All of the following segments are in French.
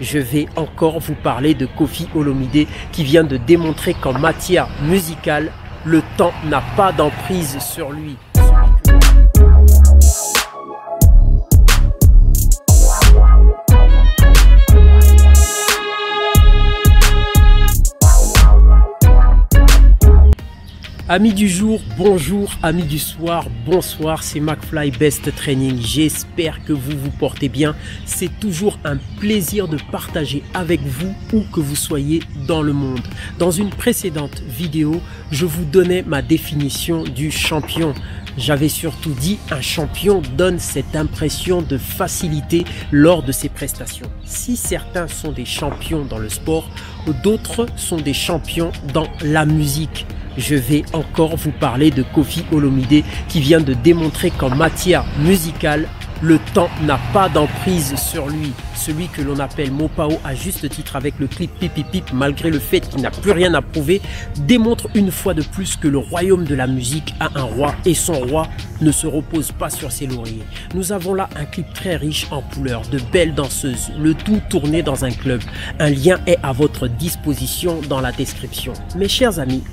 Je vais encore vous parler de Koffi Olomide qui vient de démontrer qu'en matière musicale, le temps n'a pas d'emprise sur lui. Amis du jour, bonjour, amis du soir, bonsoir, c'est McFly Best Training. J'espère que vous vous portez bien. C'est toujours un plaisir de partager avec vous où que vous soyez dans le monde. Dans une précédente vidéo, je vous donnais ma définition du champion. J'avais surtout dit un champion donne cette impression de facilité lors de ses prestations. Si certains sont des champions dans le sport, d'autres sont des champions dans la musique. Je vais encore vous parler de Koffi Olomide qui vient de démontrer qu'en matière musicale, le temps n'a pas d'emprise sur lui. Celui que l'on appelle Mopao à juste titre avec le clip Pipi Pip, malgré le fait qu'il n'a plus rien à prouver, démontre une fois de plus que le royaume de la musique a un roi et son roi ne se repose pas sur ses lauriers. Nous avons là un clip très riche en couleurs, de belles danseuses, le tout tourné dans un club. Un lien est à votre disposition dans la description. Mes chers amis,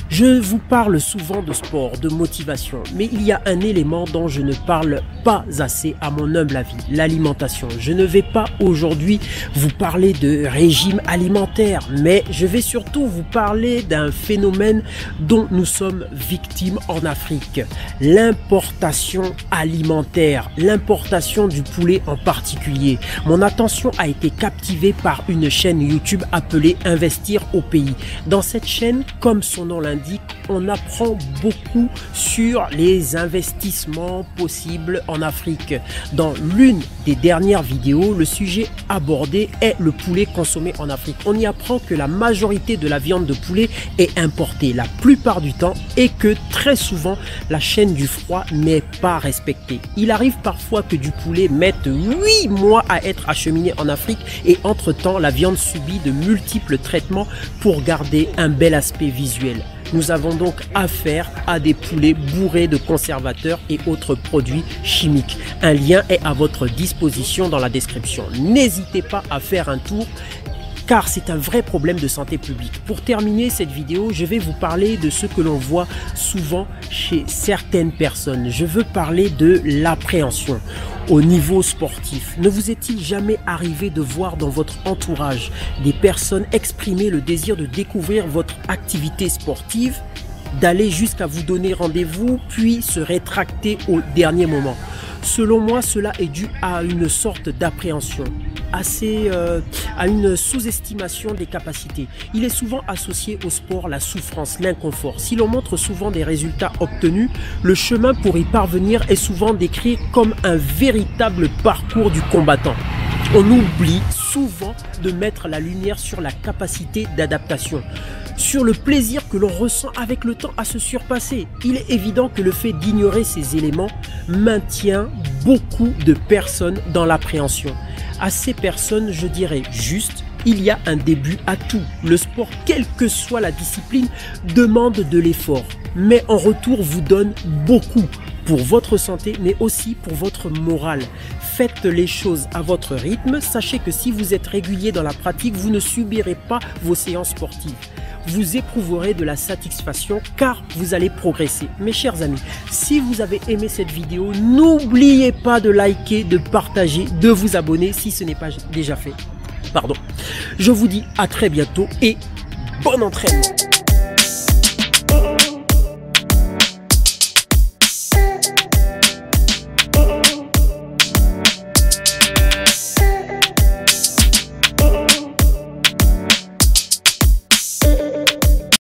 je vous parle souvent de sport, de motivation, mais il y a un élément dont je ne parle pas assez à mon humble avis, l'alimentation. Je ne vais pas aujourd'hui vous parler de régime alimentaire, mais je vais surtout vous parler d'un phénomène dont nous sommes victimes en Afrique. L'importation alimentaire, l'importation du poulet en particulier. Mon attention a été captivée par une chaîne YouTube appelée Investir au pays. Dans cette chaîne, comme son nom l'indique, on apprend beaucoup sur les investissements possibles en Afrique. Dans l'une des dernières vidéos, le sujet abordé est le poulet consommé en Afrique. On y apprend que la majorité de la viande de poulet est importée la plupart du temps et que très souvent la chaîne du froid n'est pas respectée. Il arrive parfois que du poulet mette 8 mois à être acheminé en Afrique et entre-temps la viande subit de multiples traitements pour garder un bel aspect visuel. Nous avons donc affaire à des poulets bourrés de conservateurs et autres produits chimiques. Un lien est à votre disposition dans la description. N'hésitez pas à faire un tour car c'est un vrai problème de santé publique. Pour terminer cette vidéo, je vais vous parler de ce que l'on voit souvent chez certaines personnes. Je veux parler de l'appréhension au niveau sportif. Ne vous est-il jamais arrivé de voir dans votre entourage des personnes exprimer le désir de découvrir votre activité sportive, d'aller jusqu'à vous donner rendez-vous, puis se rétracter au dernier moment? Selon moi, cela est dû à une sorte d'appréhension, à une sous-estimation des capacités. Il est souvent associé au sport la souffrance, l'inconfort. Si l'on montre souvent des résultats obtenus, le chemin pour y parvenir est souvent décrit comme un véritable parcours du combattant. On oublie souvent de mettre la lumière sur la capacité d'adaptation, sur le plaisir que l'on ressent avec le temps à se surpasser. Il est évident que le fait d'ignorer ces éléments maintient beaucoup de personnes dans l'appréhension. À ces personnes, je dirais juste, il y a un début à tout. Le sport, quelle que soit la discipline, demande de l'effort, mais en retour vous donne beaucoup pour votre santé, mais aussi pour votre morale. Faites les choses à votre rythme. Sachez que si vous êtes régulier dans la pratique, vous ne subirez pas vos séances sportives. Vous éprouverez de la satisfaction car vous allez progresser. Mes chers amis, si vous avez aimé cette vidéo, n'oubliez pas de liker, de partager, de vous abonner si ce n'est pas déjà fait. Je vous dis à très bientôt et bon entraînement.